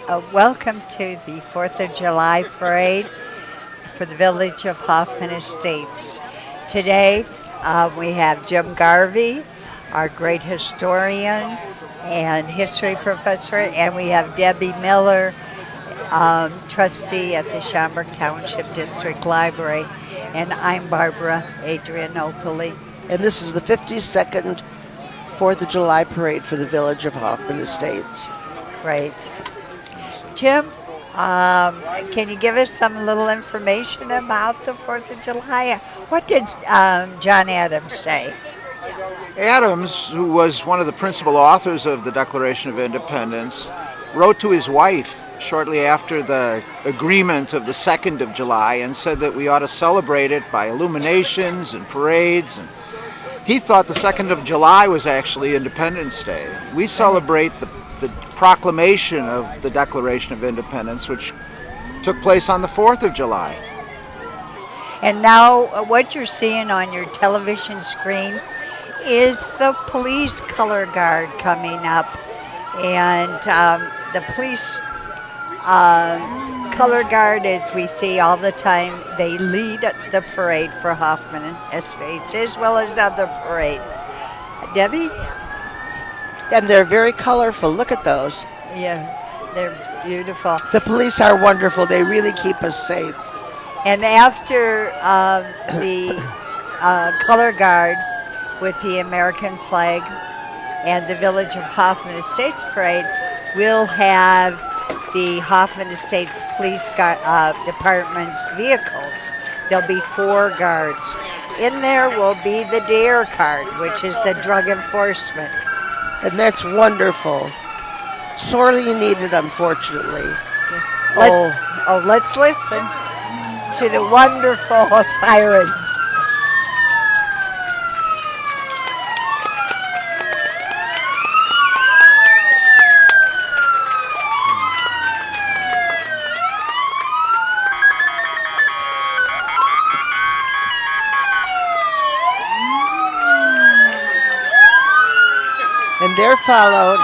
Welcome to the 4th of July parade for the Village of Hoffman Estates. Today we have Jim Garvey, our great historian and history professor, and we have Debbie Miller, trustee at the Schaumburg Township District Library, and I'm Barbara Adrianopoli. And this is the 52nd 4th of July parade for the Village of Hoffman Estates. Great. Jim, can you give us some little information about the 4th of July? What did John Adams say? Adams, who was one of the principal authors of the Declaration of Independence, wrote to his wife shortly after the agreement of the 2nd of July and said that we ought to celebrate it by illuminations and parades. And he thought the 2nd of July was actually Independence Day. We celebrate the proclamation of the Declaration of Independence, which took place on the 4th of July. And now what you're seeing on your television screen is the police color guard coming up. And the police color guard, as we see all the time, they lead the parade for Hoffman Estates as well as other parades. Debbie? And they're very colorful. Look at those. Yeah, they're beautiful. The police are wonderful. They really keep us safe. And after the color guard with the American flag and the Village of Hoffman Estates parade, we'll have the Hoffman Estates Police Department's vehicles. There'll be 4 guards. In there will be the DARE card, which is the drug enforcement. And that's wonderful. Sorely needed, unfortunately. Let's listen to the wonderful sirens. And they're followed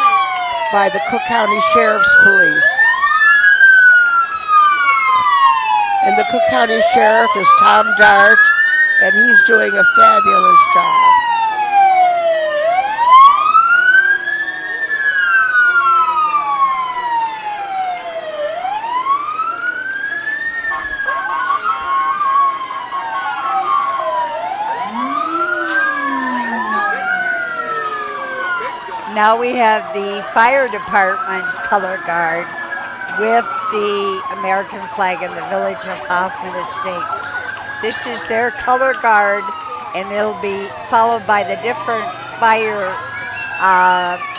by the Cook County Sheriff's Police. And the Cook County Sheriff is Tom Dart, and he's doing a fabulous job. Now we have the fire department's color guard with the American flag in the Village of Hoffman Estates. This is their color guard, and it'll be followed by the different fire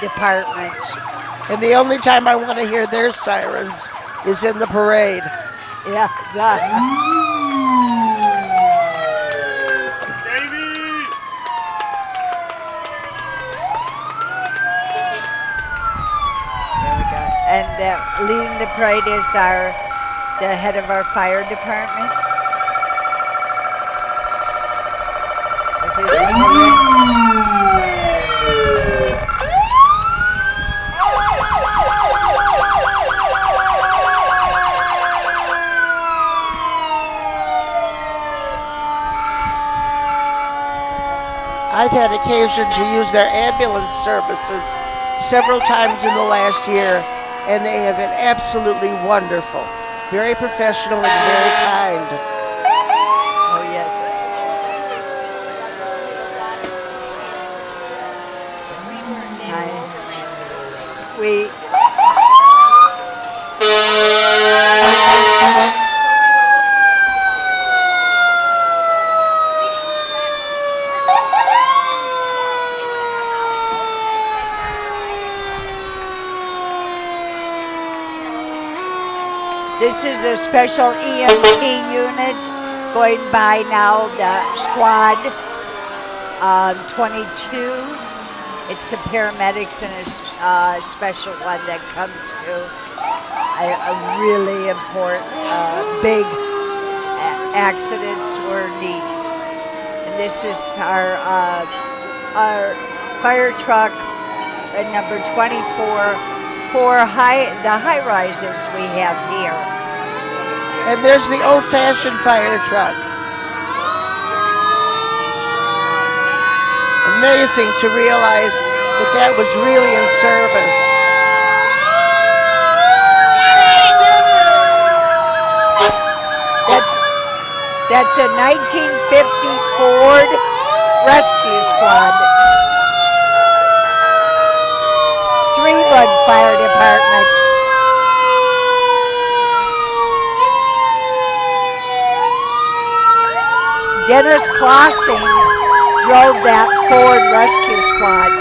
departments. And the only time I want to hear their sirens is in the parade. Yeah, And leading the parade is the head of our fire department. I've had occasion to use their ambulance services several times in the last year, and they have been absolutely wonderful. Very professional and very kind. Oh, yes. We This is a special EMT unit going by now, the squad 22. It's the paramedics and a special one that comes to a really important big accidents or needs. And this is our fire truck number 24 the high rises we have here. And there's the old-fashioned fire truck. Amazing to realize that that was really in service. That's a 1950 Ford Rescue Squad. Streamwood Fire Department. Dennis Clausing drove that Ford Rescue Squad.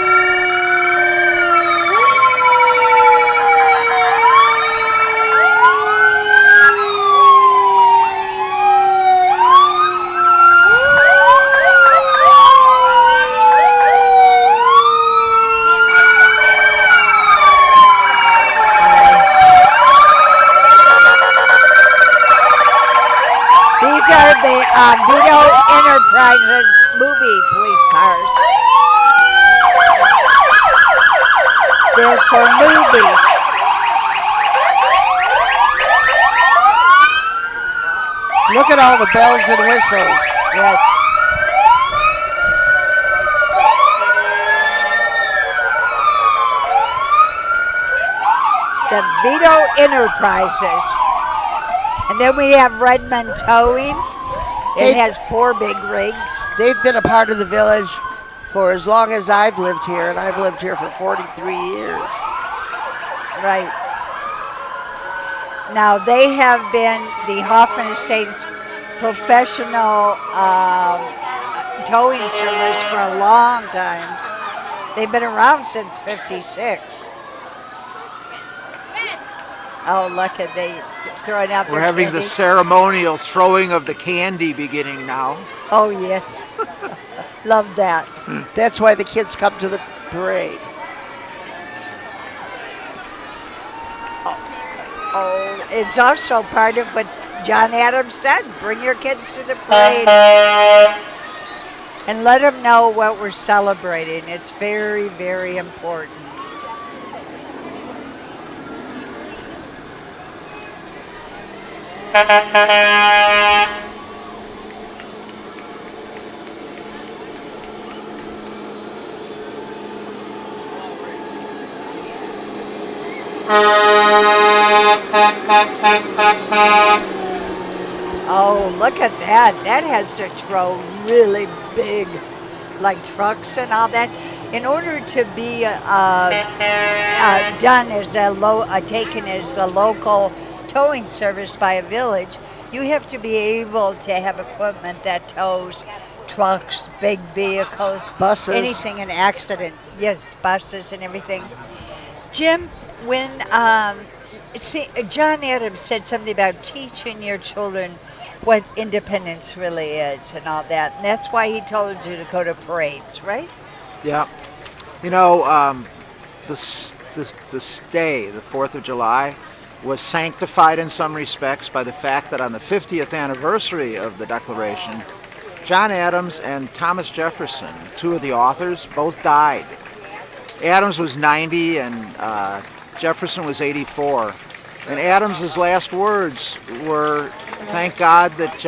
These are the Vito Enterprises movie police cars. They're for movies. Look at all the bells and whistles. Yes. The Vito Enterprises. And then we have Redmond Towing. It has 4 big rigs. They've been a part of the village for as long as I've lived here, and I've lived here for 43 years. Right. Now, they have been the Hoffman Estates professional towing service for a long time. They've been around since '56. Oh, look at they throwing out. We're having the ceremonial throwing of the candy beginning now. Oh yeah, love that. That's why the kids come to the parade. Oh, it's also part of what John Adams said. Bring your kids to the parade and let them know what we're celebrating. It's very, very important. Oh, look at that. That has to throw really big, like trucks and all that. In order to be done as taken as the local towing service by a village, you have to be able to have equipment that tows trucks, big vehicles, buses, anything in accidents. Yes, buses and everything. Jim, when John Adams said something about teaching your children what independence really is and all that, and that's why he told you to go to parades, right? Yeah. You know, this day, the 4th of July, was sanctified in some respects by the fact that on the 50th anniversary of the Declaration, John Adams and Thomas Jefferson, 2 of the authors, both died. Adams was 90 and Jefferson was 84. And Adams's last words were, "Thank God that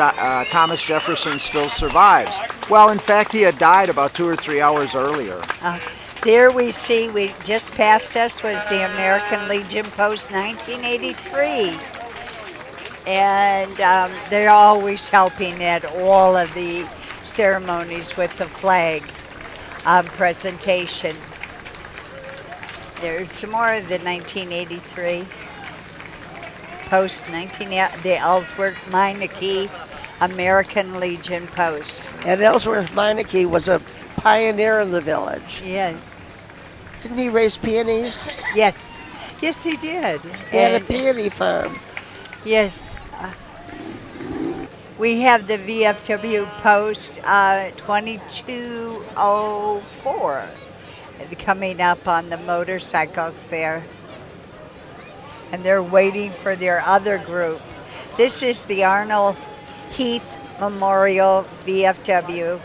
Thomas Jefferson still survives." Well, in fact, he had died about 2 or 3 hours earlier. There we see, we just passed us was the American Legion Post 1983. And they're always helping at all of the ceremonies with the flag presentation. There's more of the 1983 Post, the Ellsworth Meineke American Legion Post. And Ellsworth Meineke was a pioneer in the village. Yes. Didn't he raise peonies? Yes. Yes, he did. He had a peony farm. Yes. We have the VFW Post 2204 coming up on the motorcycles there. And they're waiting for their other group. This is the Arnold Heath Memorial VFW,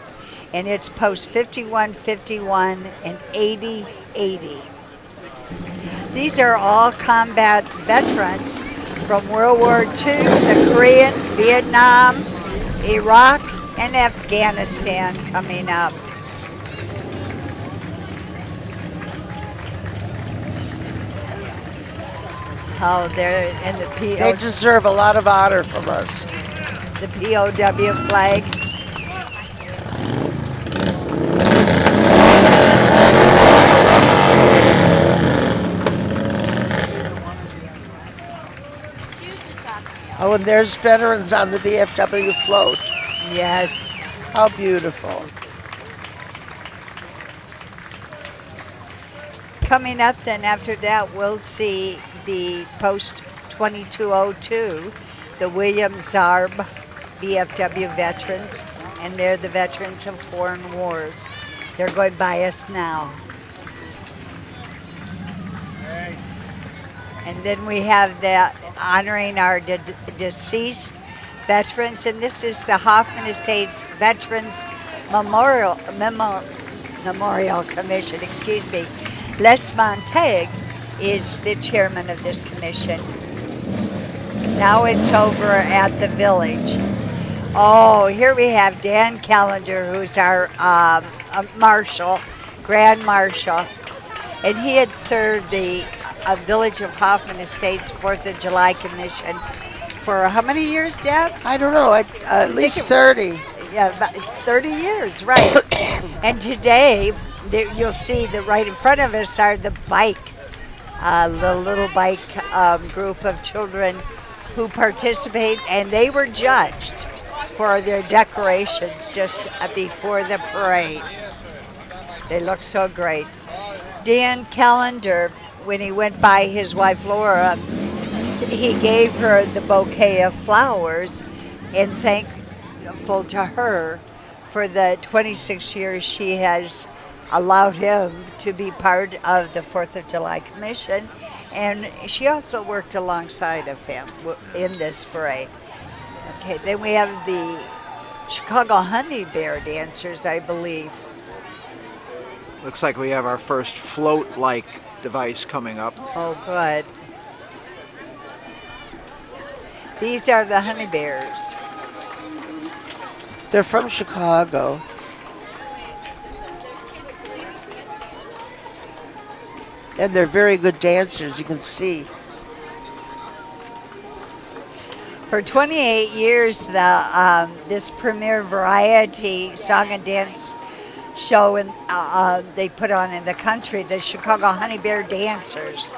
and it's post 5151 and 8080. These are all combat veterans from World War II, the Korean, Vietnam, Iraq, and Afghanistan coming up. Oh, they're in the They deserve a lot of honor from us. the POW flag. Oh, and there's veterans on the VFW float. Yes. How beautiful. Coming up then after that, we'll see the post 2202, the William Zarb VFW veterans, and they're the veterans of foreign wars. They're going by us now. And then we have that honoring our deceased veterans, and this is the Hoffman Estates Veterans Memorial Commission, excuse me. Les Montague is the chairman of this commission. Now it's over at the village. Oh, here we have Dan Callender, who's our marshal, Grand Marshal, and he had served the Village of Hoffman Estates 4th of July Commission for how many years, Deb? I don't know, at least 30. Yeah, about 30 years, right. And today, you'll see that right in front of us are the little bike group of children who participate, and they were judged for their decorations just before the parade. They look so great. Dan Callender, when he went by his wife Laura, he gave her the bouquet of flowers and thankful to her for the 26 years she has allowed him to be part of the 4th of July Commission, and she also worked alongside of him in this parade. Okay, then we have the Chicago Honey Bear dancers, I believe. Looks like we have our first float-like device coming up. Oh, good. These are the Honey Bears. They're from Chicago. And they're very good dancers, you can see. For 28 years, this premier variety song and dance show they put on in the country, the Chicago Honey Bear Dancers,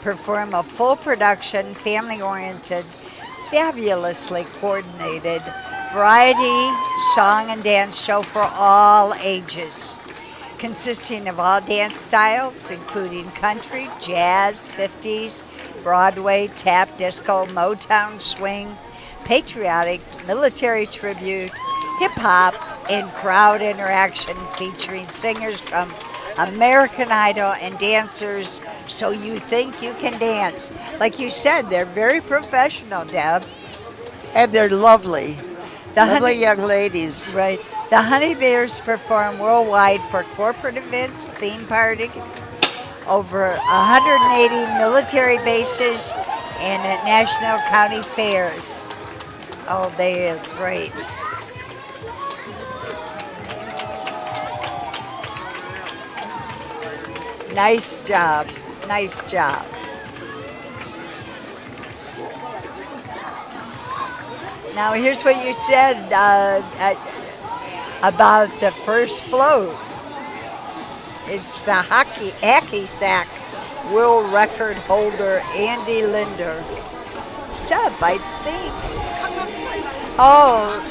perform a full production, family-oriented, fabulously coordinated variety song and dance show for all ages, consisting of all dance styles, including country, jazz, 50s, Broadway, tap, disco, Motown, swing, patriotic, military tribute, hip-hop, and crowd interaction featuring singers from American Idol and dancers so you think you can dance. Like you said, they're very professional, Deb. And they're lovely. Lovely young ladies. Right. The Honey Bears perform worldwide for corporate events, theme parties, over 180 military bases, and at national county fairs. Oh, they are great. Nice job. Nice job. Now, here's what you said about the first float. It's the hacky sack world record holder, Andy Linder. Sub, I think. Oh.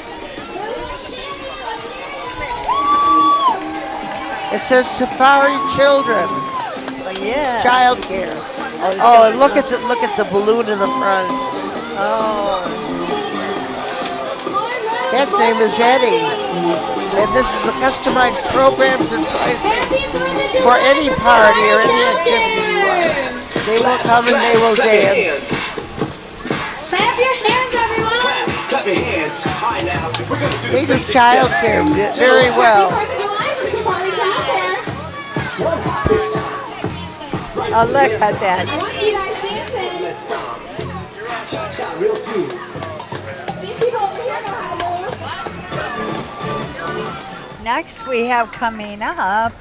It says Safari Children. Oh, yeah. Child care. Oh, and look at the balloon in the front. Oh. His name is Eddie. And this is a customized program for pricing for any party or any activity you want. They will come and they will dance. Clap your hands, everyone! Clap your hands. Hi now. We're gonna do They do child care very well. Oh, look at that. I want you guys dancing. Let's stop. Cha-cha, real smooth. These people over here know how to move. Next, we have coming up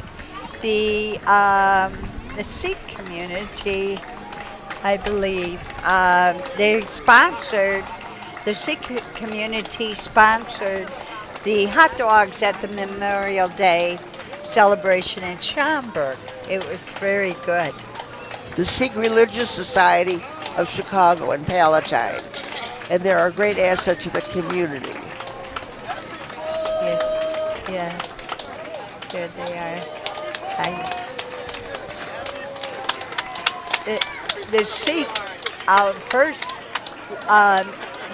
the Sikh community, I believe. The Sikh community sponsored the hot dogs at the Memorial Day celebration in Schaumburg. It was very good. The Sikh Religious Society of Chicago and Palatine, and they're a great asset to the community. Yeah, there they are. The Sikh first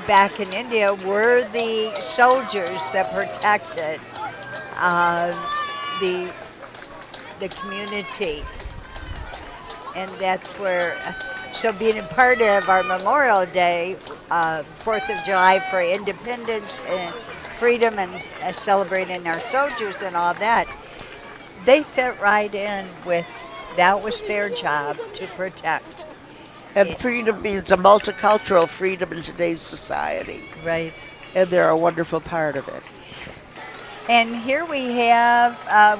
back in India were the soldiers that protected the community, and that's where. So being a part of our Memorial Day, 4th of July for independence and freedom and celebrating our soldiers and all that, they fit right in with, that was their job to protect. And freedom means a multicultural freedom in today's society. Right. And they're a wonderful part of it. And here we have a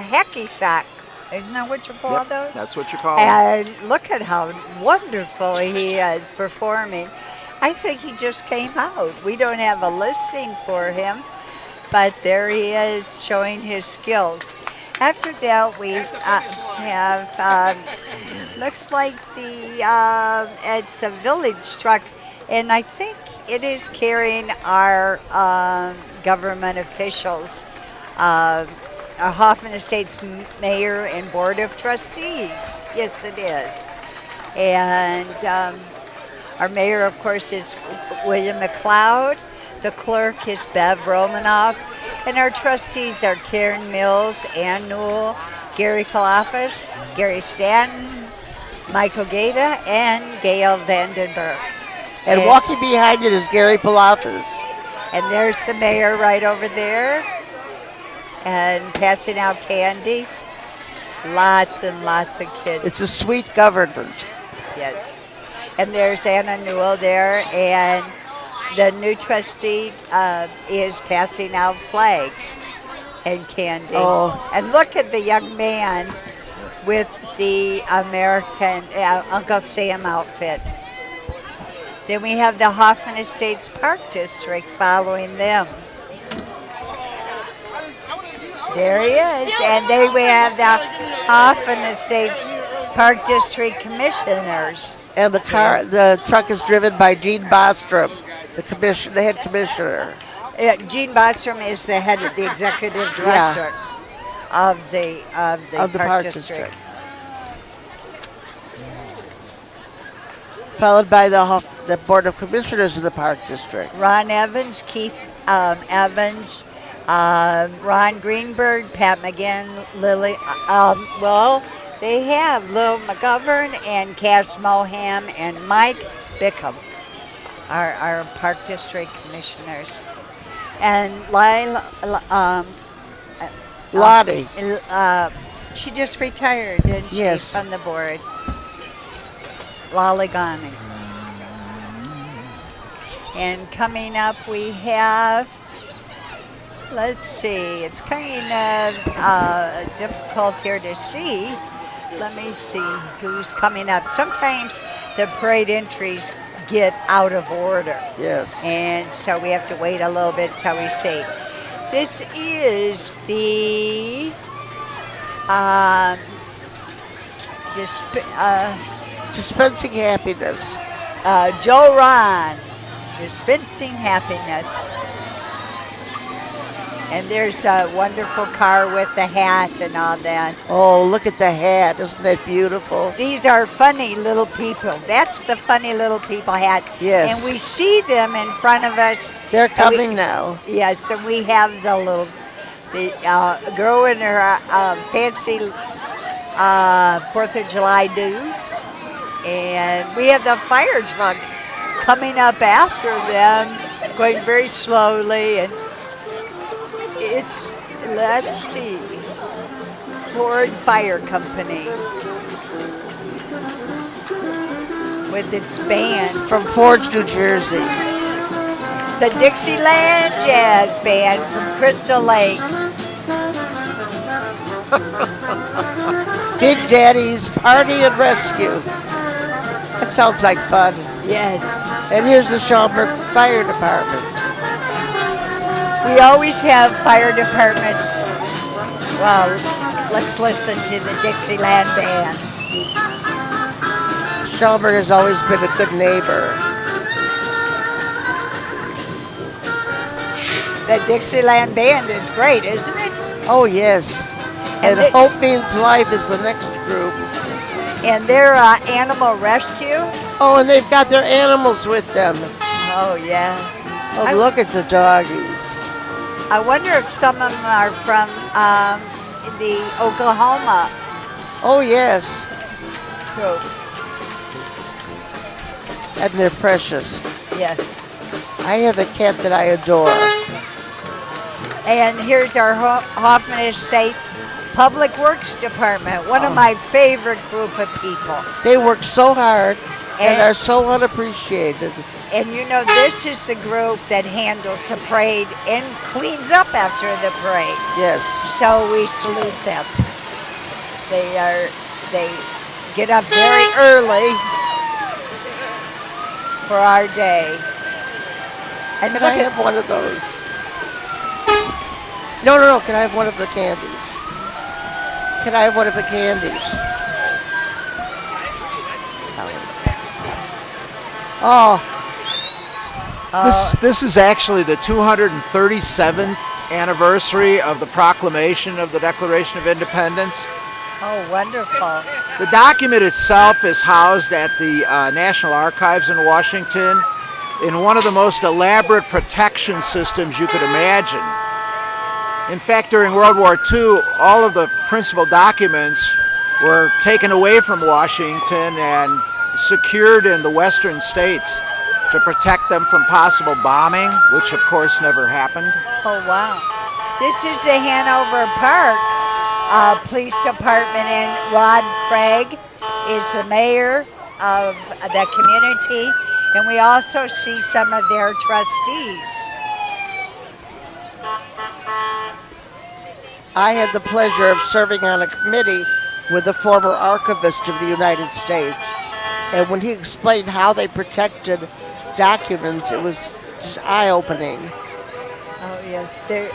hacky sack. Isn't that what you call those? That's what you call them. And look at how wonderful he is performing. I think he just came out. We don't have a listing for him, but there he is showing his skills. After that, we have, looks like it's a village truck, and I think it is carrying our government officials, our Hoffman Estates Mayor and Board of Trustees. Yes, it is. And our mayor, of course, is William McLeod. The clerk is Bev Romanoff. And our trustees are Karen Mills, Ann Newell, Gary Kalafis, Gary Stanton, Michael Gata, and Gail Vandenberg. And walking behind it is Gary Palafis. And there's the mayor right over there. And passing out candy. Lots and lots of kids. It's a sweet government. Yes. And there's Anna Newell there, and the new trustee is passing out flags and candy. Oh. And look at the young man with the American Uncle Sam outfit. Then we have the Hoffman Estates Park District following them. There he is. And then we have the Hoffman Estates Park District Commissioners. And the truck is driven by Gene Bostrom, the head commissioner. Gene Bostrom is the head of the executive director of the Park District. Followed by the Board of Commissioners of the Park District. Ron Evans, Keith Evans, Ron Greenberg, Pat McGinn, Lily. They have Lil McGovern and Cass Moham and Mike Bickham, our Park District Commissioners. And Lottie. She just retired, didn't she, from the board? Laligani. And coming up we have, let's see, it's kind of difficult here to see. Let me see who's coming up. Sometimes the parade entries get out of order. Yes. And so we have to wait a little bit till we see. This is the Dispensing Happiness. Joe Ron, Dispensing Happiness. And there's a wonderful car with the hat and all that. Oh, look at the hat. Isn't that beautiful? These are funny little people. That's the funny little people hat. Yes. And we see them in front of us. They're coming now. Yes, and we have the girl in her fancy 4th of July dudes. And we have the fire truck coming up after them, going very slowly. And it's, let's see, Ford Fire Company. with its band. From Forge, New Jersey. The Dixieland Jazz Band from Crystal Lake. Big Daddy's Party and Rescue. That sounds like fun. Yes. And here's the Schaumburg Fire Department. We always have fire departments. Well, let's listen to the Dixieland Band. Schaumburg has always been a good neighbor. The Dixieland Band is great, isn't it? Oh, yes. And they- Hope Means Life is the next group. And they're animal rescue. Oh, and they've got their animals with them. Oh, yeah. Oh, look at the doggies. I wonder if some of them are from the Oklahoma Oh, yes. group. And they're precious. Yes. I have a cat that I adore. And here's our Hoffman Estate Public Works Department, one of my favorite group of people. They work so hard and And- are so unappreciated. And you know, this is the group that handles the parade and cleans up after the parade. Yes. So we salute them. They get up very early for our day. And Can look I at have one of those? No. Can I have one of the candies? Can I have one of the candies? Oh, This is actually the 237th anniversary of the proclamation of the Declaration of Independence. oh, wonderful. The document itself is housed at the National Archives in Washington in one of the most elaborate protection systems you could imagine. In fact, during World War II, all of the principal documents were taken away from Washington and secured in the western states to protect them from possible bombing, which of course never happened. Oh, wow. This is the Hanover Park Police Department, and Rod Craig is the mayor of the community, and we also see some of their trustees. I had the pleasure of serving on a committee with the former archivist of the United States. And when he explained how they protected documents, it was just eye-opening. Oh, yes. There's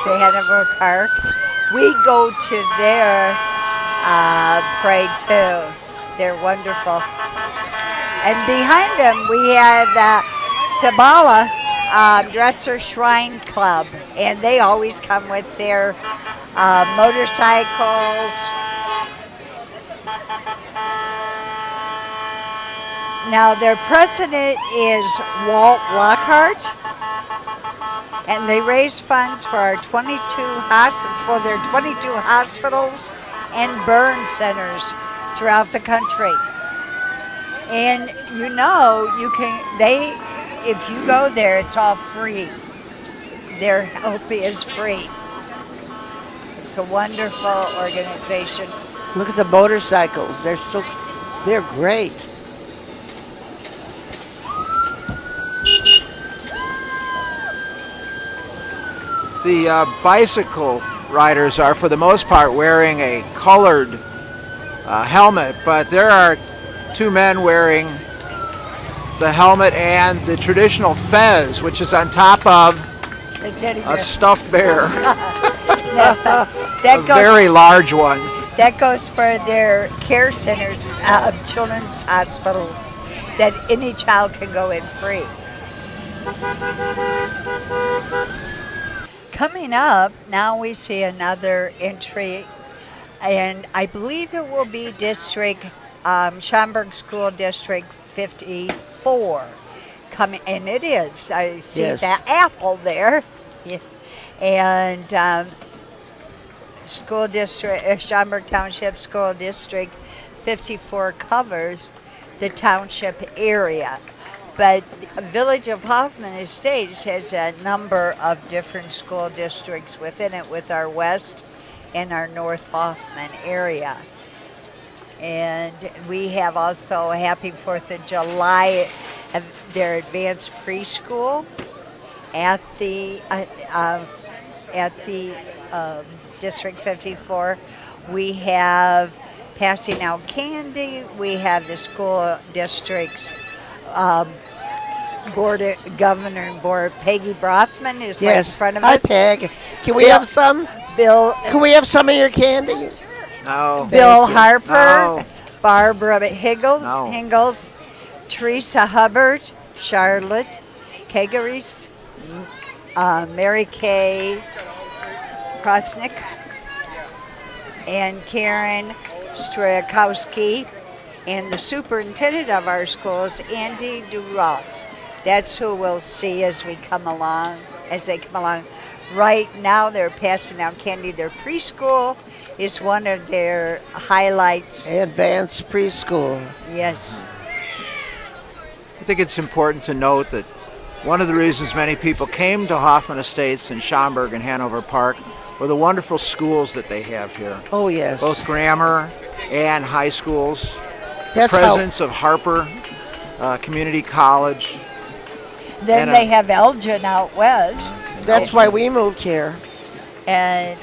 the Hanover Park. We go to their parade, too. They're wonderful. And behind them, we have Tabala Dresser Shrine Club. And they always come with their motorcycles. Now, their president is Walt Lockhart, and they raise funds for our 22 hospitals and burn centers throughout the country. And you know, if you go there, it's all free. Their help is free. It's a wonderful organization. Look at the motorcycles. They're great. The bicycle riders are, for the most part, wearing a colored helmet, but there are two men wearing the helmet and the traditional fez, which is on top of The teddy a bear. stuffed bear, That a goes, very large one. that goes for their care centers of children's hospitals that any child can go in free. Coming up, now we see another entry, and I believe it will be Schaumburg School District 54. And it is. I see Yes. that apple there. Yeah. And School District, Schaumburg Township School District 54 covers the township area. But Village of Hoffman Estates has a number of different school districts within it, with our West and our North Hoffman area. And we have also Happy 4th of July at their advanced preschool at the District 54. We have passing out candy. We have the school district's governor and board. Peggy Brothman is right in front of Hi, us. Peg. Can we Bill- have some? Bill Can we have some of your candy? No. Bill you. Harper, No. Barbara No. Hingles, Teresa Hubbard, Charlotte Kegaris, Mary Kay Krosnick, and Karen Strakowski, and the superintendent of our schools, Andy DeRoss. That's who we'll see as they come along. Right now, they're passing out candy. Their preschool is one of their highlights. Advanced preschool. Yes. I think it's important to note that one of the reasons many people came to Hoffman Estates in Schaumburg and Hanover Park were the wonderful schools that they have here. Oh, yes. Both grammar and high schools. That's Presence of Harper Community College. Then And, they have Elgin out west. that's why we moved here. And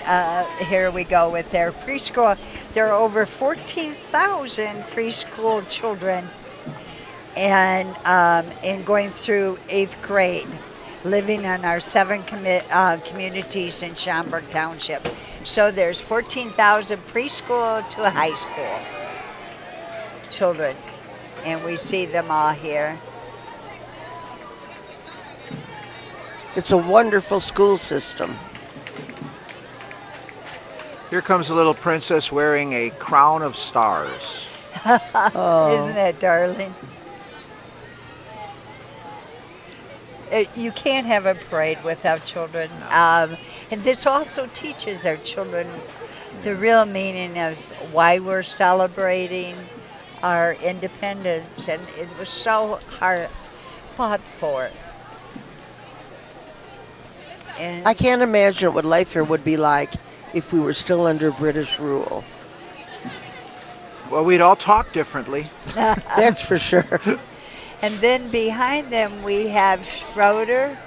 here we go with their preschool. There are over 14,000 preschool children and going through 8th grade, living in our 7 communities in Schaumburg Township. So there's 14,000 preschool to high school children, and we see them all here. It's a wonderful school system. Here comes a little princess wearing a crown of stars. Isn't that darling? You can't have a parade without children. And this also teaches our children the real meaning of why we're celebrating our independence. And it was so hard fought for. And I can't imagine what life here would be like if we were still under British rule. Well, we'd all talk differently. That's for sure. And then behind them we have Schroeder.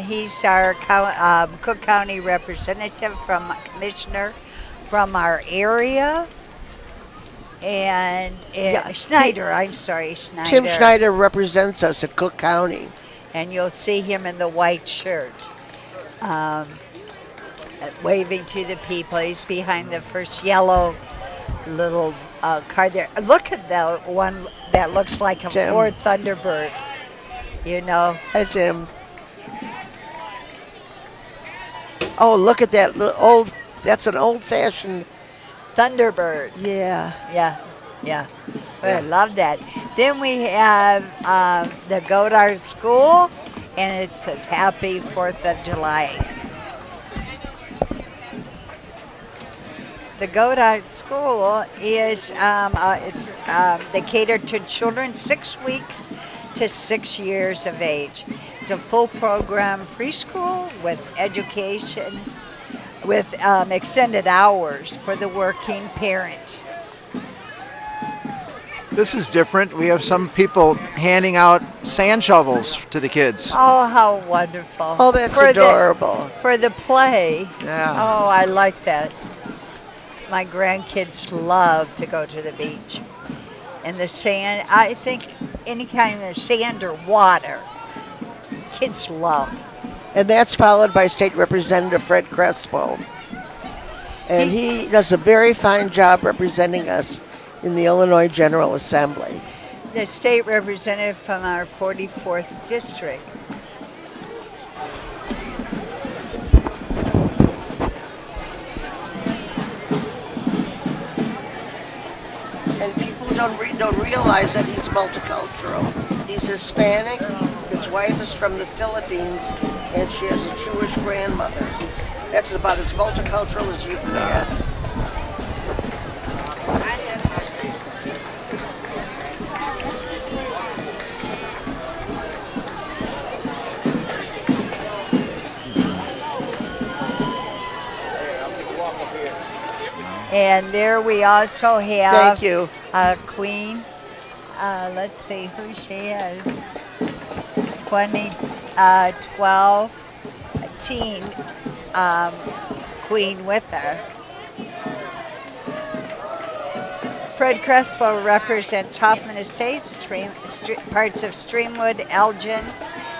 He's our Cook County representative commissioner from our area. And Schneider. Tim Schneider represents us at Cook County. And you'll see him in the white shirt, waving to the people. He's behind the first yellow little car there. Look at the one that looks like a Jim. Ford Thunderbird. You know. Hi, Jim. Oh, look at that that's an old-fashioned. Thunderbird. Yeah. Yeah. I love that. Then we have the Godard School, and it says Happy 4th of July. The Godard School is, they cater to children 6 weeks to 6 years of age. It's a full program preschool with education, with extended hours for the working parent. This is different. We have some people handing out sand shovels to the kids. Oh, how wonderful. Oh, that's adorable. For the play. Yeah. Oh, I like that. My grandkids love to go to the beach. And the sand, I think any kind of sand or water, kids love. And that's followed by State Representative Fred Crespo. And he does a very fine job representing us in the Illinois General Assembly. The state representative from our 44th district. And people don't realize that he's multicultural. He's Hispanic, his wife is from the Philippines, and she has a Jewish grandmother. That's about as multicultural as you can get. And there we also have Thank you. Queen. Let's see who she is. 2012 teen queen with her. Fred Creswell represents Hoffman Estates, parts of Streamwood, Elgin,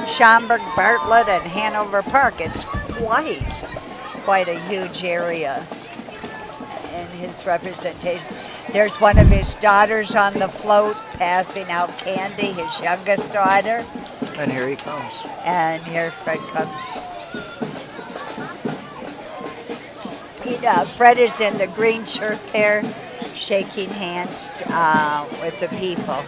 Schaumburg, Bartlett, and Hanover Park. It's quite a huge area in his representation. There's one of his daughters on the float passing out candy, his youngest daughter. And here he comes. And here Fred comes. Fred is in the green shirt there, shaking hands with the people.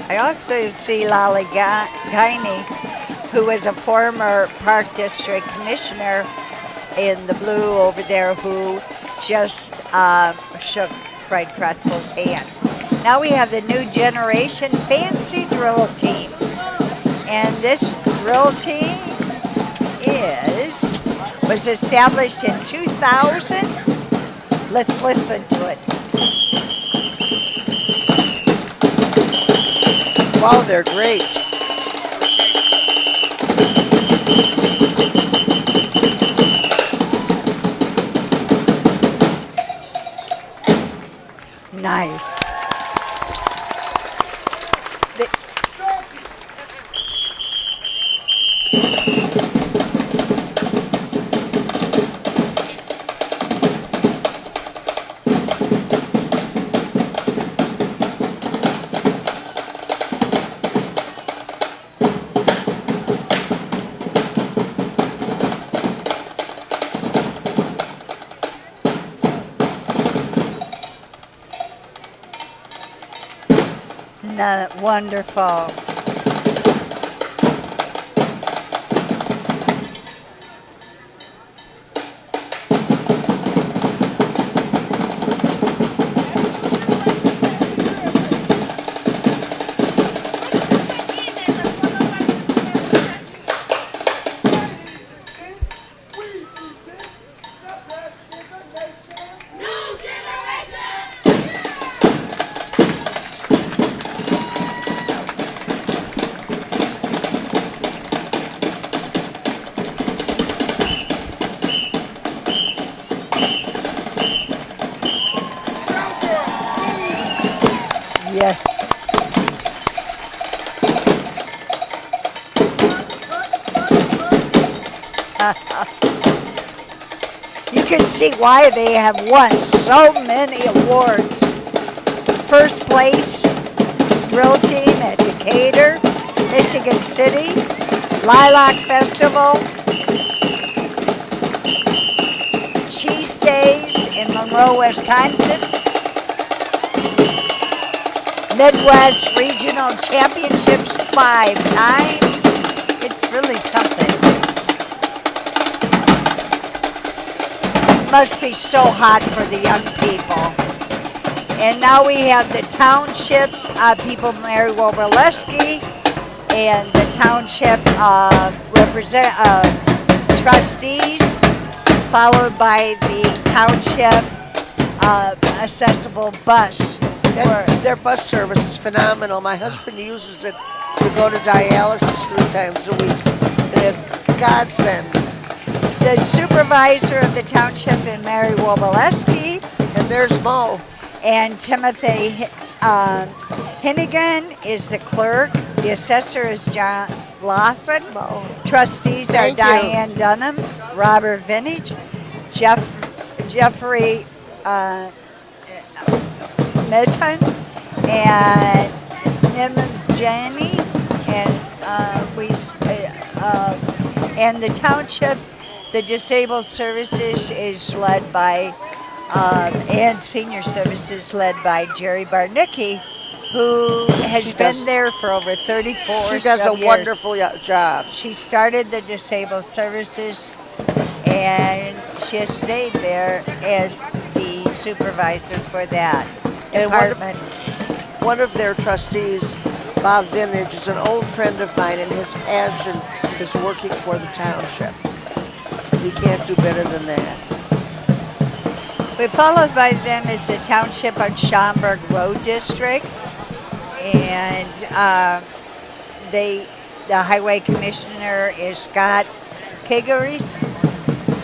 I also see Lolly Guiney, who was a former Park District Commissioner in the blue over there, who just shook Fred Creswell's hand. Now we have the new generation fancy drill team. And this drill team was established in 2000. Let's listen to it. Wow, they're great. Nice. Wonderful. Yes. You can see why they have won so many awards. First place drill team at Decatur, Michigan City, Lilac Festival, Cheese Days in Monroe, Wisconsin, Midwest Regional Championships 5 times. It's really something. It must be so hot for the young people. And now we have the township people, Mary Wobleski, and the township trustees, followed by the township accessible bus. Their bus service is phenomenal. My husband uses it to go to dialysis 3 times a week, and it's a godsend. The supervisor of the township is Mary Wobleski. And there's Mo. And Timothy Hinnigan is the clerk. The assessor is John Lawson. Mo. Trustees Thank are you. Diane Dunham, Robert Vintage, Jeffrey Midton, and Nimmons Jenny, and the township, the disabled services is led by, and senior services led by Jerry Barnicki, who has been there for over 34 She does a years. wonderful job. She started the disabled services, and she has stayed there as the supervisor for that And department. one of their trustees Bob Vintage is an old friend of mine, and his passion is working for the township. We can't do better than that. We followed by them is the Township on Schaumburg Road District, and the Highway Commissioner is Scott Kegeritz,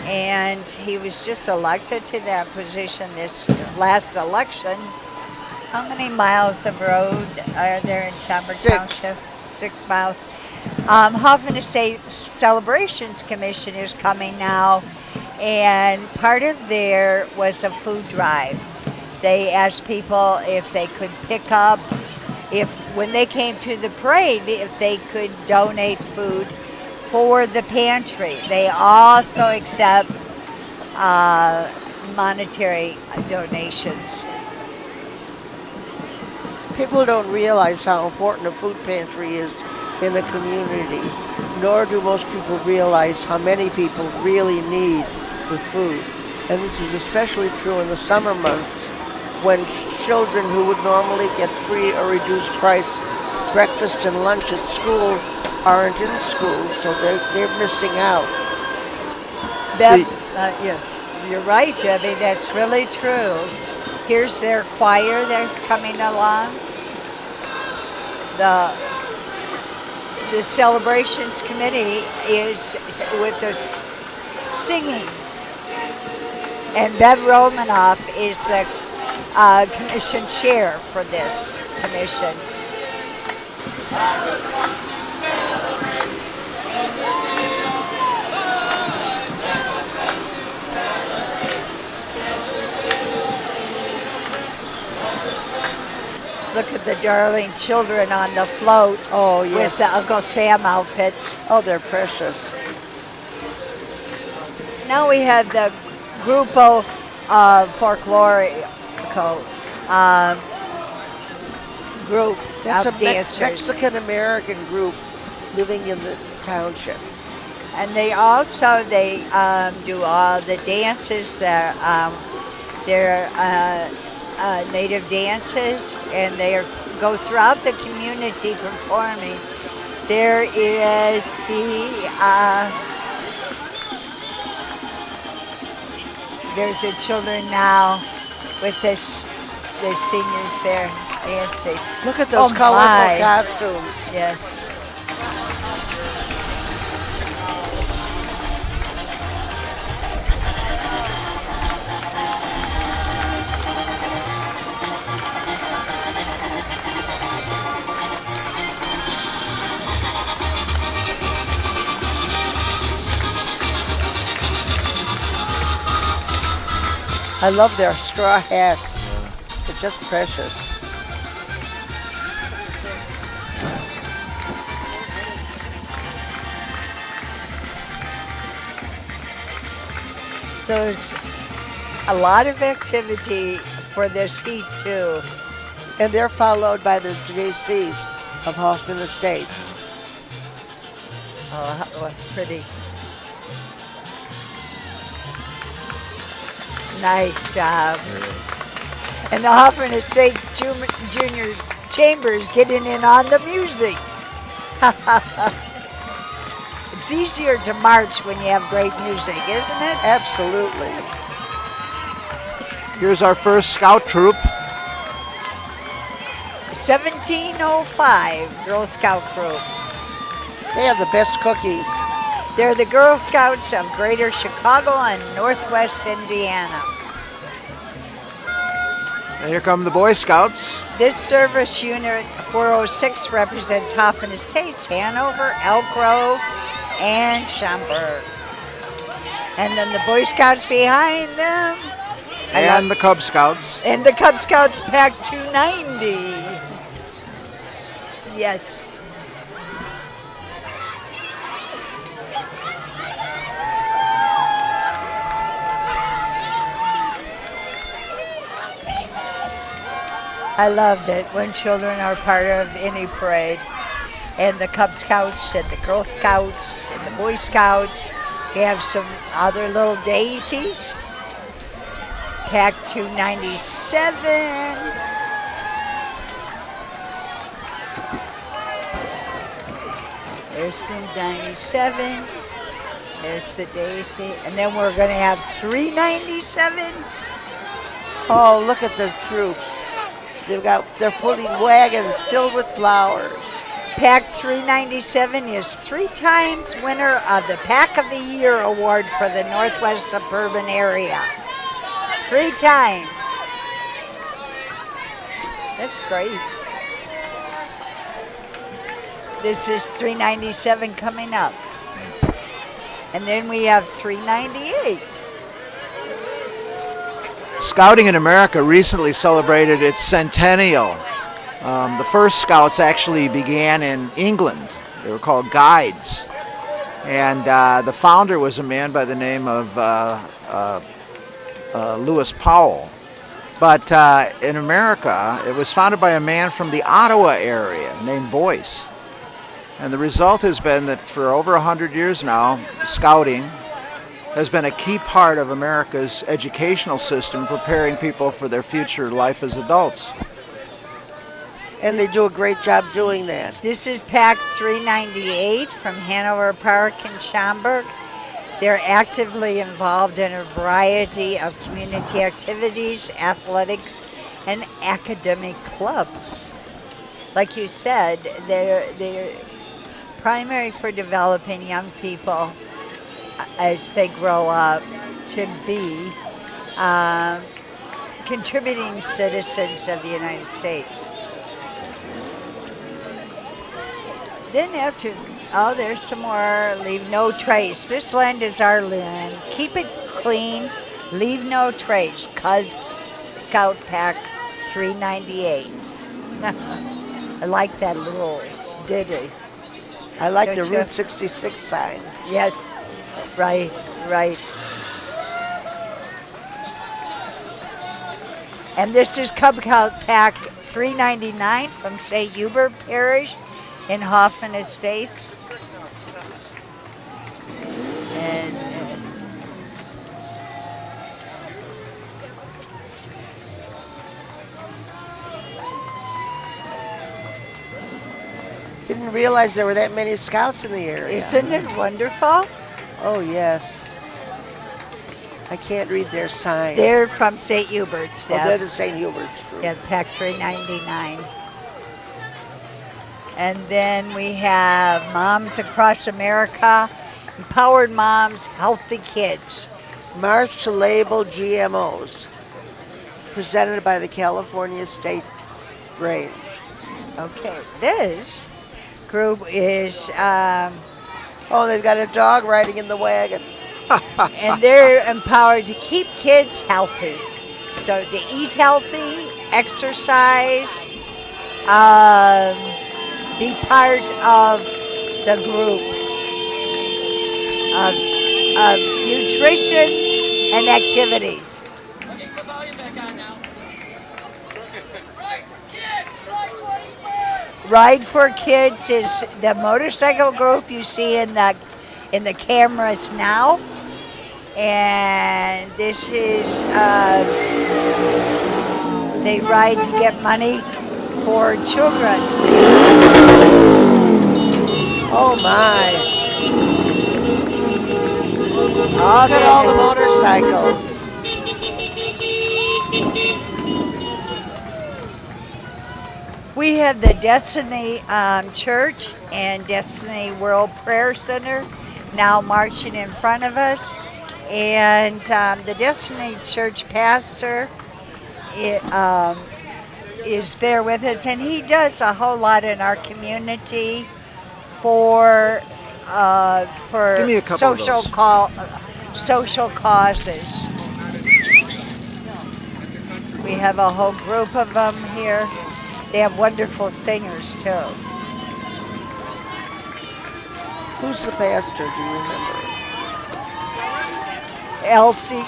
and he was just elected to that position this last election. How many miles of road are there in Schaumburg 6. Township? 6 miles. Hoffman Estates Celebrations Commission is coming now, and part of there was a food drive. They asked people if they could pick up, when they came to the parade, if they could donate food for the pantry. They also accept monetary donations. People don't realize how important a food pantry is in a community, nor do most people realize how many people really need the food. And this is especially true in the summer months when children who would normally get free or reduced price breakfast and lunch at school aren't in school, so they're missing out. Yes, you're right, Debbie. That's really true. Here's their choir that's coming along. The celebrations committee is with the singing, and Bev Romanoff is the commission chair for this commission. Look at the darling children on the float. Oh, yes. With the Uncle Sam outfits. Oh, they're precious. Now we have the Grupo Folklorico group That's of a dancers. Mexican-American group living in the township. And they also, do all the dances, they're native dances, and they go throughout the community performing. There is there's the children now with the seniors there dancing. Look at those colorful costumes. Yes. I love their straw hats. They're just precious. There's a lot of activity for this heat too. And they're followed by the JCs of Hoffman Estates. Oh, what pretty. Nice job. And the Hoffman Estates Junior Chambers getting in on the music. It's easier to march when you have great music, isn't it? Absolutely. Here's our first scout troop. 1705 Girl Scout group. They have the best cookies. They're the Girl Scouts of Greater Chicago and Northwest Indiana. And here come the Boy Scouts. This service unit 406 represents Hoffman Estates, Hanover, Elk Grove, and Schaumburg. And then the Boy Scouts behind them. And the Cub Scouts. And the Cub Scouts Pack 290. Yes. I loved it when children are part of any parade. And the Cub Scouts and the Girl Scouts and the Boy Scouts. We have some other little daisies. Pack 297. There's the 97. There's the Daisy. And then we're going to have 397. Oh, look at the troops. They're pulling wagons filled with flowers. Pack 397 is 3 times winner of the Pack of the Year award for the Northwest Suburban area. 3 times. That's great. This is 397 coming up. And then we have 398. Scouting in America recently celebrated its centennial. The first Scouts actually began in England. They were called Guides. And the founder was a man by the name of Lewis Powell. But in America, it was founded by a man from the Ottawa area named Boyce. And the result has been that for over 100 years now, Scouting has been a key part of America's educational system, preparing people for their future life as adults. And they do a great job doing that. This is Pack 398 from Hanover Park in Schaumburg. They're actively involved in a variety of community activities, athletics, and academic clubs. Like you said, they're primary for developing young people as they grow up to be contributing citizens of the United States. Then after, there's some more. Leave no trace. This land is our land. Keep it clean. Leave no trace. Scout Pack 398. I like that little ditty. I like Don't the you? Route 66 sign. Yes, right. And this is Cub Scout Pack 399 from St. Hubert Parish in Hoffman Estates. And Didn't realize there were that many Scouts in the area. isn't it wonderful? Oh, yes. I can't read their sign. They're from St. Hubert's, Oh, Deb. they're the St. Hubert's group. Yeah, Pack 399. And then we have Moms Across America, Empowered Moms, Healthy Kids. March to Label GMOs, presented by the California State Range. Okay, this group is, Oh, they've got a dog riding in the wagon. and they're empowered to keep kids healthy. So to eat healthy, exercise, be part of the group of nutrition and activities. Okay, put volume back on now. Ride for Kids is the motorcycle group you see in the cameras now, and this is they ride to get money for children. Oh, my. Oh, Look at all the motorcycles. We have the Destiny Church and Destiny World Prayer Center now marching in front of us. And the Destiny Church pastor is there with us, and he does a whole lot in our community for Give me a couple of those. social causes. We have a whole group of them here. They have wonderful singers too. Who's the pastor, do you remember? Elsie.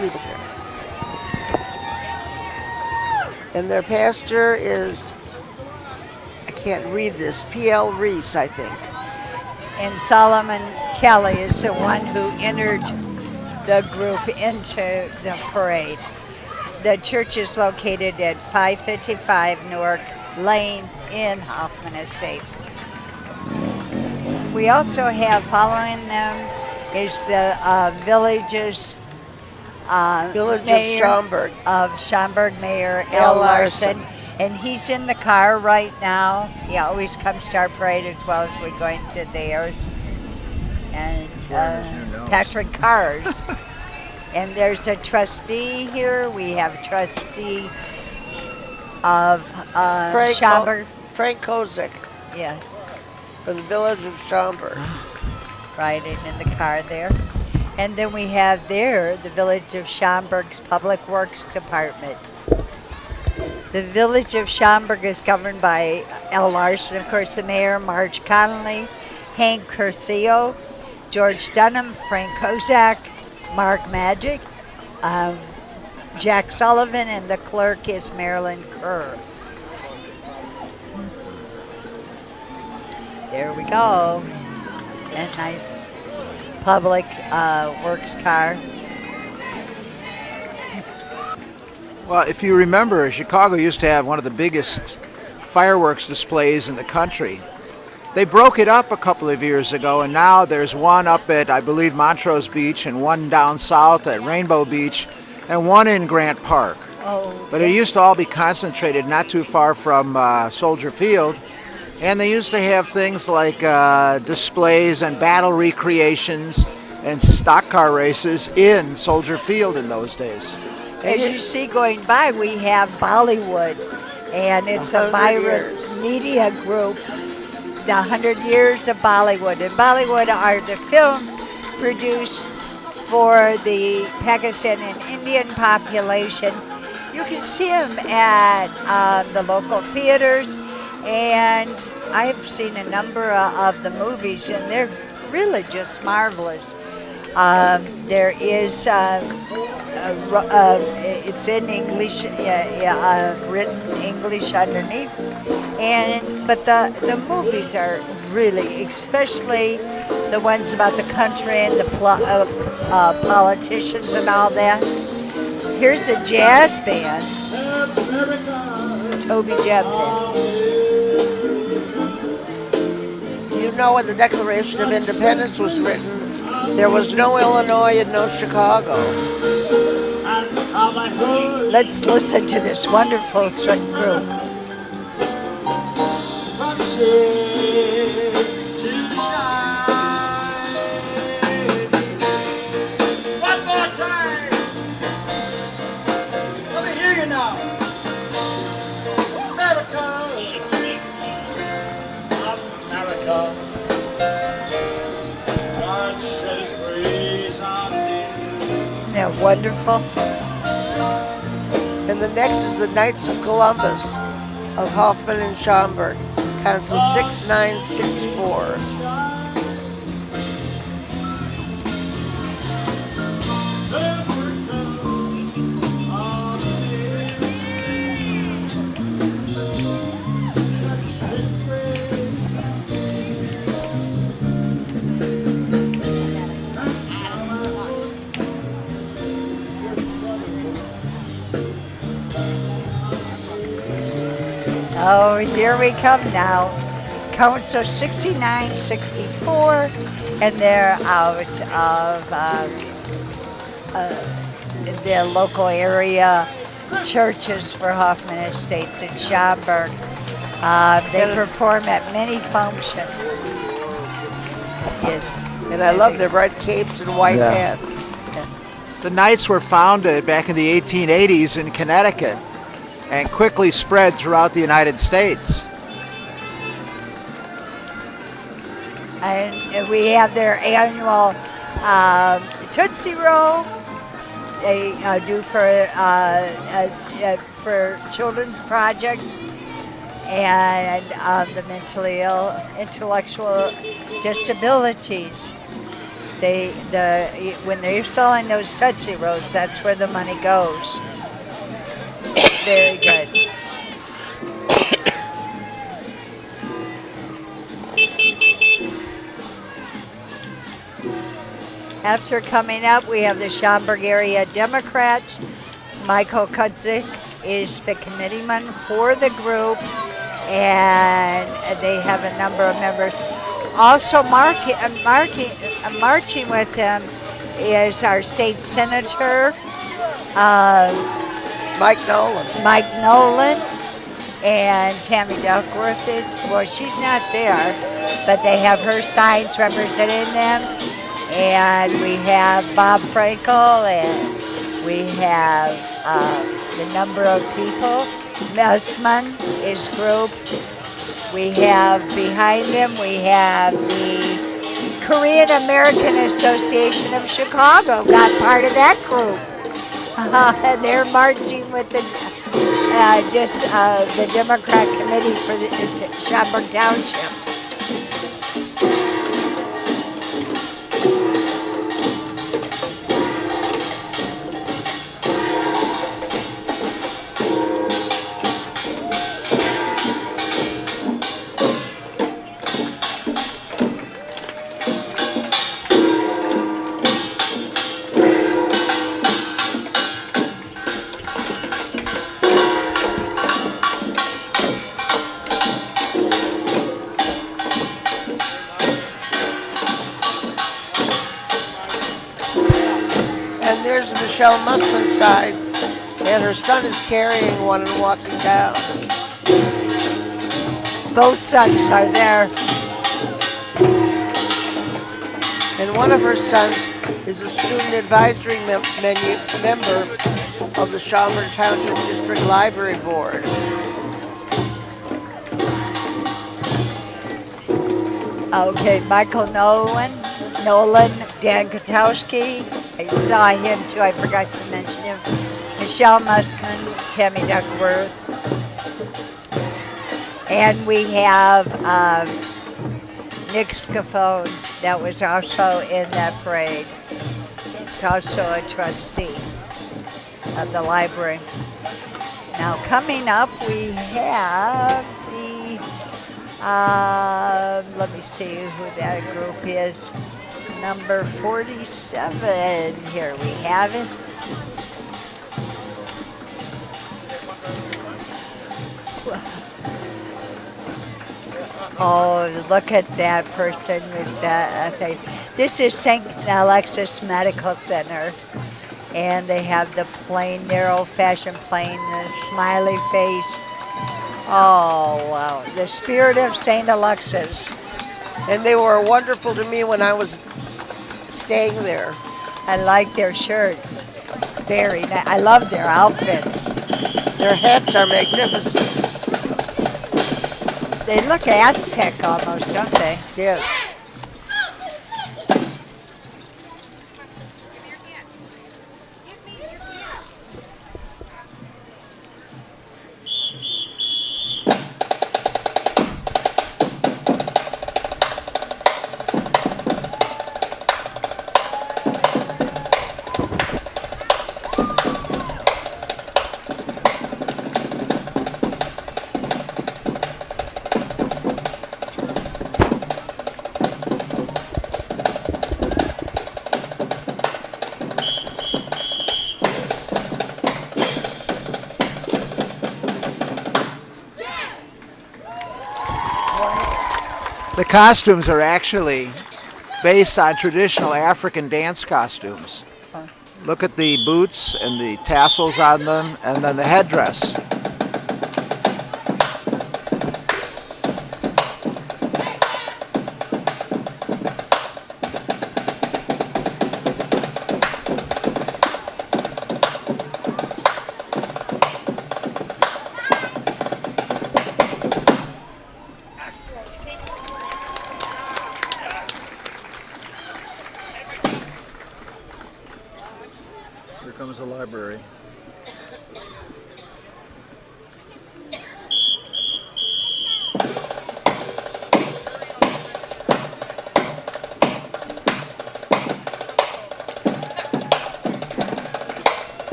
Leave it there. And their pastor is, I can't read this. P.L. Reese, I think. And Solomon Kelly is the one who entered the group into the parade. The church is located at 555 Newark Lane in Hoffman Estates. We also have following them is the village's Village of mayor Schaumburg. of Schaumburg Mayor L. L. Larson. Larson. And he's in the car right now. He always comes to our parade as well as we go into theirs. And Patrick Cars. And there's a trustee here. We have a trustee of Schaumburg. Frank Kozik Yes, from the village of Schaumburg. riding in the car there. And then we have there the Village of Schaumburg's Public Works Department. The Village of Schaumburg is governed by L. Larson, of course, the mayor, Marge Connolly, Hank Curcio, George Dunham, Frank Kozak, Mark Magic, Jack Sullivan, and the clerk is Marilyn Kerr. There we go. A nice public works car. Well, if you remember, Chicago used to have one of the biggest fireworks displays in the country. They broke it up a couple of years ago, and now there's one up at, I believe, Montrose Beach, and one down south at Rainbow Beach, and one in Grant Park. Oh, But it used to all be concentrated not too far from Soldier Field, and they used to have things like displays and battle recreations and stock car races in Soldier Field in those days. as you see going by, we have Bollywood, and it's a 100 Byron years. Media Group, the 100 Years of Bollywood. And Bollywood are the films produced for the Pakistan and Indian population. You can see them at the local theaters, and I've seen a number of the movies, and they're really just marvelous. There is it's in English, written English underneath, but the movies are really, especially the ones about the country and the politicians and all that. Here's a jazz band, Toby Jeb Band. You know, when the Declaration of Independence was written, there was no Illinois and no Chicago. Let's listen to this wonderful group. From shade to shine. One more time. Let me hear you now. America. America. God shed his grace on me. Isn't that wonderful? And the next is the Knights of Columbus of Hoffman and Schaumburg, Council 6964. Oh, here we come now. Council 6964, and they're out of the local area churches for Hoffman Estates in Schaumburg. They perform at many functions. And I love their red capes and white hats. The Knights were founded back in the 1880s in Connecticut and quickly spread throughout the United States. And we have their annual Tootsie Roll. They do for children's projects and the mentally ill, intellectual disabilities. When they're selling those Tootsie Rolls, that's where the money goes. Very good. After coming up, we have the Schaumburg Area Democrats. Michael Kudzik is the committeeman for the group, and they have a number of members. Also, marching with them is our state senator, Mike Nolan. Mike Nolan, and Tammy Duckworth. Well, she's not there, but they have her signs representing them. And we have Bob Frankel, and we have the number of people. Messman is group. We have behind them, we have the Korean American Association of Chicago, got part of that group. And they're marching with the Democrat committee for the Schaumburg Township. And there's Michelle Muslin's side, and her son is carrying one and walking down. Both sons are there. And one of her sons is a student advisory member of the Schaumburg Township District Library Board. Okay, Michael Nolan, Dan Katowski. I saw him too. I forgot to mention him. Michelle Musman, Tammy Duckworth. And we have Nick Scafone that was also in that parade. He's also a trustee of the library. Now coming up, we have the, let me see who that group is. Number 47. Here we have it. Oh, look at that person with that thing. This is St. Alexis Medical Center. And they have the plane, their old-fashioned plane, the smiley face. Oh, wow. The spirit of St. Alexis. And they were wonderful to me when I was staying there. I like their shirts. Very nice. I love their outfits. Their hats are magnificent. They look Aztec almost, don't they? Yes. The costumes are actually based on traditional African dance costumes. Look at the boots and the tassels on them, and then the headdress. Here comes the library.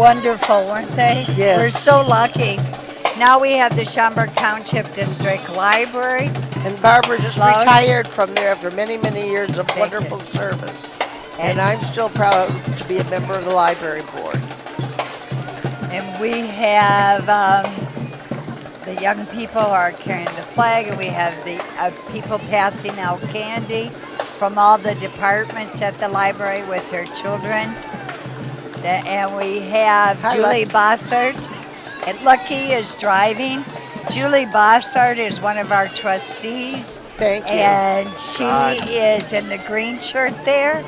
wonderful, weren't they? Yes. We're so lucky. Now we have the Schaumburg Township District Library. And Barbara just Close. retired from there after many, many years of Thank wonderful you. service. And- And I'm still proud to be a member of the library board. And we have the young people are carrying the flag, and we have the people passing out candy from all the departments at the library with their children. And we have Hi, Julie Lucky. Bossart, and Lucky is driving. Julie Bossart is one of our trustees. Thank you. And she is in the green shirt there.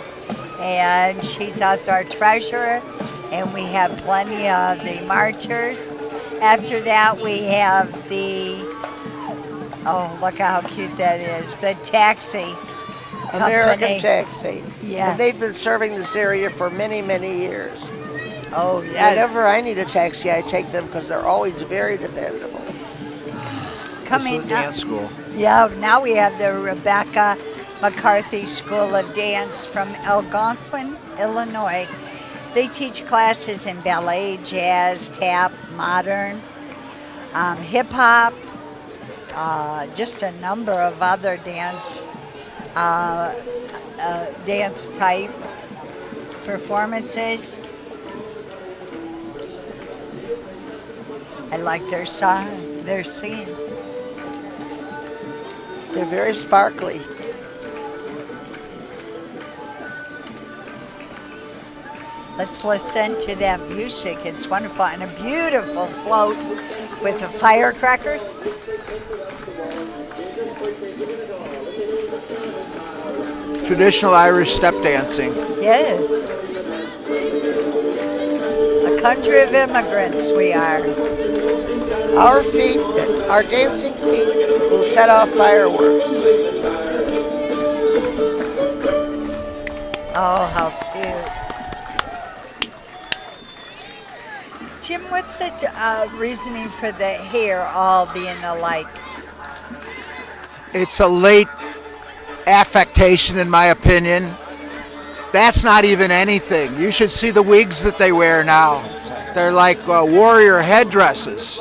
And she's also our treasurer. And we have plenty of the marchers. After that, we have oh, look how cute that is, the taxi American company. Taxi. Yeah. And they've been serving this area for many, many years. Oh, yes. Whenever I need a taxi, I take them because they're always very dependable. This Coming is the dance school. Yeah, now we have the Rebecca McCarthy School of Dance from Algonquin, Illinois. They teach classes in ballet, jazz, tap, modern, hip hop, just a number of other dance type performances. I like their song, their singing. They're very sparkly. Let's listen to that music. It's wonderful. And a beautiful float with the firecrackers. Traditional Irish step dancing. Yes. A country of immigrants we are. Our feet, our dancing feet, will set off fireworks. Oh, how cute. Jim, what's the reasoning for the hair all being alike? It's a late affectation, in my opinion. That's not even anything. You should see the wigs that they wear now. They're like warrior headdresses.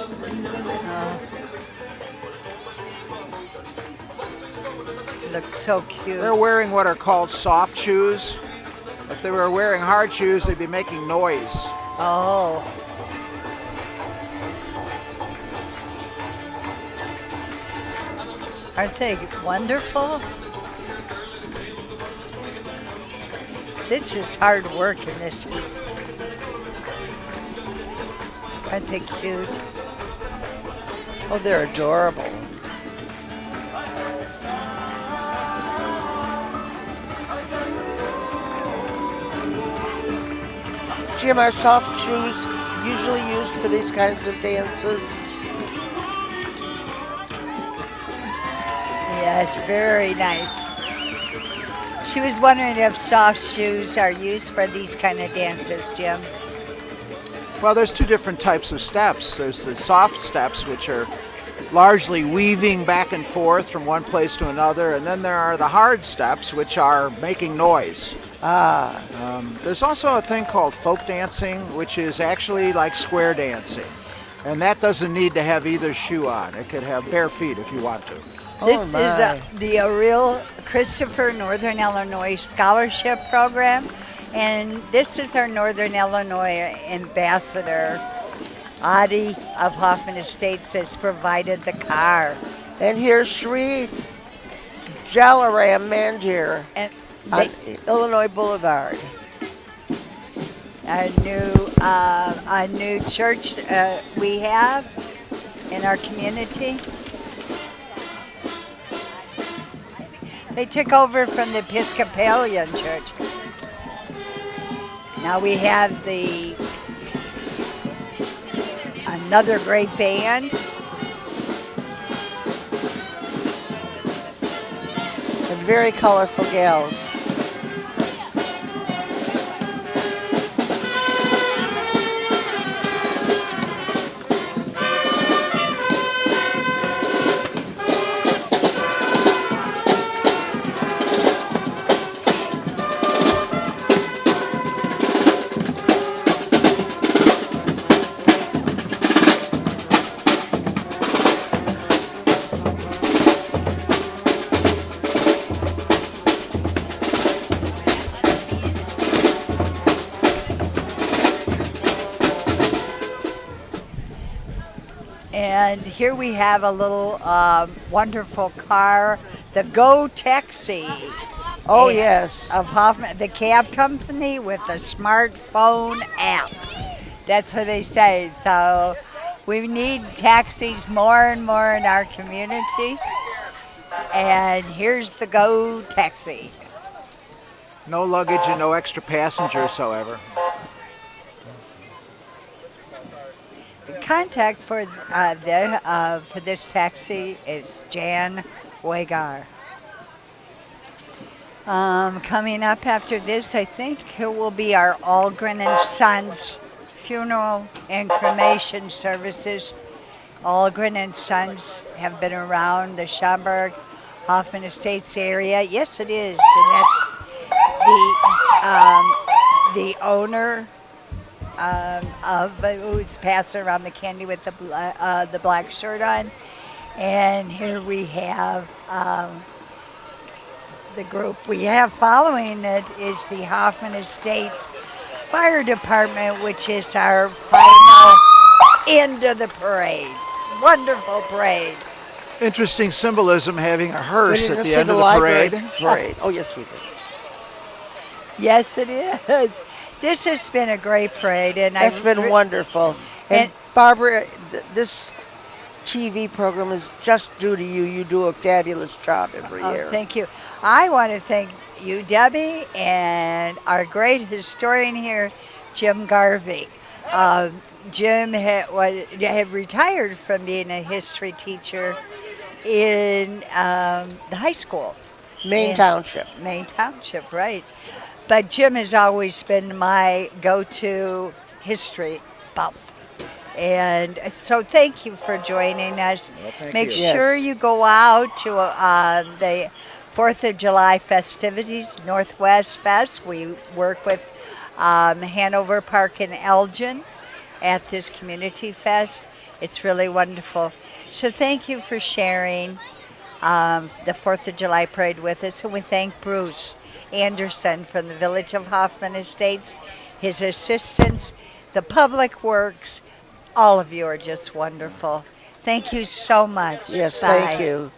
Looks so cute. They're wearing what are called soft shoes. If they were wearing hard shoes, they'd be making noise. Oh. Aren't they wonderful? This is hard work in this heat. Aren't they cute? Oh, they're adorable. Jim, are soft shoes usually used for these kinds of dances? Yeah, it's very nice. She was wondering if soft shoes are used for these kind of dances, Jim. Well, there's two different types of steps. There's the soft steps, which are largely weaving back and forth from one place to another, and then there are the hard steps, which are making noise. There's also a thing called folk dancing, which is actually like square dancing, and that doesn't need to have either shoe on. It could have bare feet if you want to. This my. is the real Christopher Northern Illinois Scholarship Program, and this is our Northern Illinois ambassador, Adi of Hoffman Estates, has provided the car. And here's Sri Jalaram Mandir And on Illinois Boulevard. a new church we have in our community. They took over from the Episcopalian church. Now we have another great band. And very colorful gals. And here we have a little wonderful car, the Go Taxi. Oh, eh, yes. Of Hoffman, the cab company with a smartphone app. That's what they say. So we need taxis more and more in our community. And here's the Go Taxi. No luggage and no extra passengers, however. The contact for this taxi is Jan Wagar. Coming up after this, I think it will be our Algren and Sons funeral and cremation services. Algren and Sons have been around the Schaumburg, Hoffman Estates area. Yes, it is, and that's the owner of who's passing around the candy with the black shirt on. And here we have the group we have following it is the Hoffman Estates Fire Department, which is our final end of the parade. Wonderful parade. Interesting symbolism having a We hearse didn't at the see end of the library parade. Oh, yes, we did. Yes, it is. This has been a great parade, and That's been wonderful. And and- Barbara, this TV program is just due to you. You do a fabulous job every year. Thank you. I want to thank you, Debbie, and our great historian here, Jim Garvey. Jim had retired from being a history teacher in the high school. Main Township. Main Township, right. But Jim has always been my go-to history buff. And so thank you for joining us. thank Make you. sure Yes. you go out to the 4th of July festivities, Northwest Fest. We work with Hanover Park in Elgin at this community fest. It's really wonderful. So thank you for sharing the 4th of July parade with us. And we thank Bruce Anderson from the Village of Hoffman Estates, his assistants, the Public Works. All of you are just wonderful. Thank you so much. Yes, Bye. thank you.